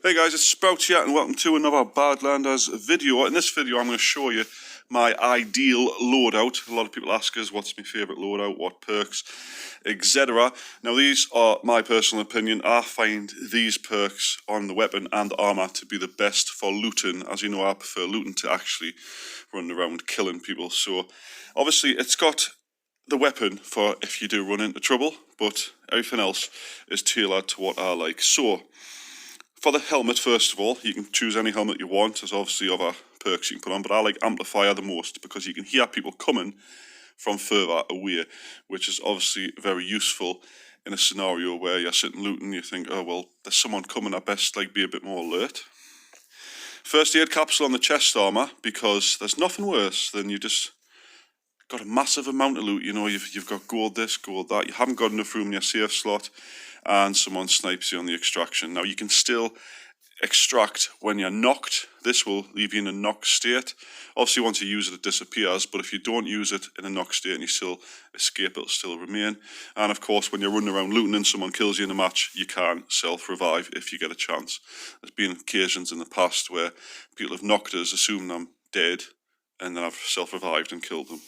Hey guys, it's Sprout here and welcome to another Badlanders video. In this video I'm going to show you my ideal loadout. A lot of people ask us what's my favourite loadout, what perks, etc. Now these are my personal opinion. I find these perks on the weapon and armour to be the best for looting. As you know, I prefer looting to actually run around killing people. So obviously it's got the weapon for if you do run into trouble, but everything else is tailored to what I like. So for the helmet, first of all, you can choose any helmet you want. There's obviously other perks you can put on, but I like Amplifier the most because you can hear people coming from further away, which is obviously very useful in a scenario where you're sitting looting, you think, oh well, there's someone coming, I best be a bit more alert. First aid capsule on the chest armour, because there's nothing worse than you just got a massive amount of loot, you know, you've got gold this, gold that, you haven't got enough room in your safe slot, and someone snipes you on the extraction. Now you can still extract when you're knocked. This will leave you in a knocked state. Obviously once you use it, it disappears, but if you don't use it in a knocked state and you still escape, it'll still remain. And of course when you're running around looting and someone kills you in a match, you can self-revive if you get a chance. There's been occasions in the past where people have knocked us, assumed I'm dead, and then I've self-revived and killed them.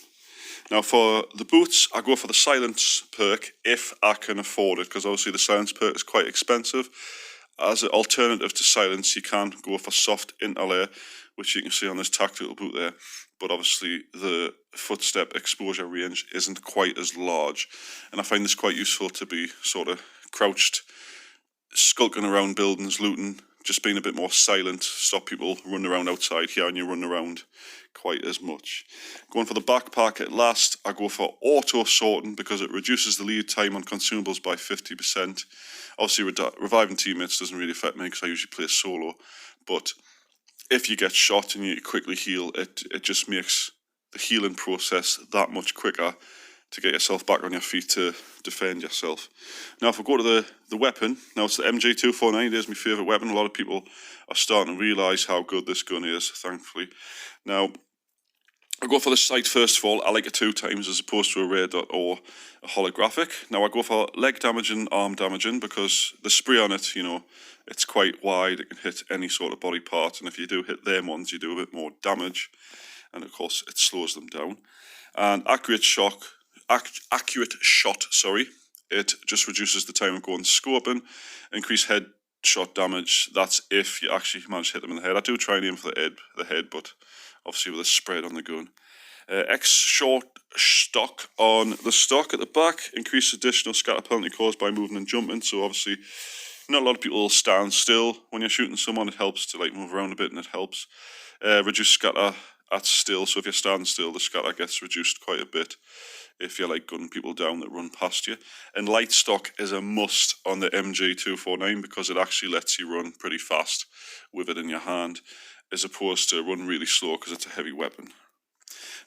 Now for the boots, I go for the silence perk if I can afford it, because obviously the silence perk is quite expensive. As an alternative to silence, you can go for soft interlayer, which you can see on this tactical boot there, but obviously the footstep exposure range isn't quite as large, and I find this quite useful to be sort of crouched, skulking around buildings, looting, just being a bit more silent, stop people running around outside here and you run around quite as much. Going for the backpack at last, I go for auto sorting because it reduces the lead time on consumables by 50%. Obviously reviving teammates doesn't really affect me because I usually play solo, but if you get shot and you quickly heal, it just makes the healing process that much quicker to get yourself back on your feet to defend yourself. Now if we go to the weapon, now it's the MG249, it is my favourite weapon. A lot of people are starting to realise how good this gun is, thankfully. Now, I go for the sight first of all. I like it 2 times as opposed to a red dot or a holographic. Now I go for leg damaging, arm damaging, because the spray on it, you know, it's quite wide, it can hit any sort of body part, and if you do hit them ones, you do a bit more damage, and of course it slows them down. And accurate shot, it just reduces the time of going scoping. Increase headshot damage, that's if you actually manage to hit them in the head. I do try and aim for the head, but obviously with a spread on the gun. X short stock on the stock at the back, increase additional scatter penalty caused by moving and jumping. So obviously not a lot of people will stand still when you're shooting someone. It helps to move around a bit, and it helps reduce scatter at still. So if you're standing still, the scatter gets reduced quite a bit if you're gunning people down that run past you. And light stock is a must on the MG249 because it actually lets you run pretty fast with it in your hand, as opposed to run really slow because it's a heavy weapon.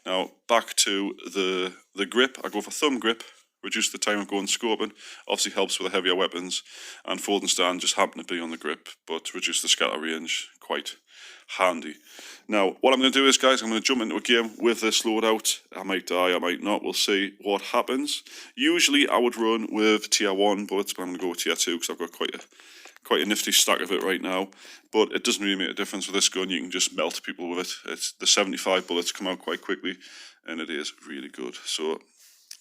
Now back to the grip, I go for thumb grip, reduce the time of going scoping, obviously helps with the heavier weapons, and fold and stand just happen to be on the grip, but reduce the scatter range, quite handy. Now what I'm going to do is, guys, I'm going to jump into a game with this loadout. I might die, I might not, we'll see what happens. Usually I would run with tier 1 bullets, but I'm going to go with tier 2 because I've got quite a nifty stack of it right now, but it doesn't really make a difference with this gun. You can just melt people with it. It's the 75 bullets come out quite quickly, and it is really good. So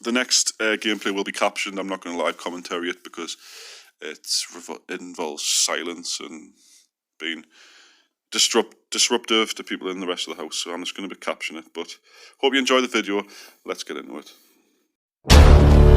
the next gameplay will be captioned. I'm not going to live commentary it because it involves silence and being disruptive to people in the rest of the house, so I'm just going to be captioning it. But hope you enjoy the video. Let's get into it.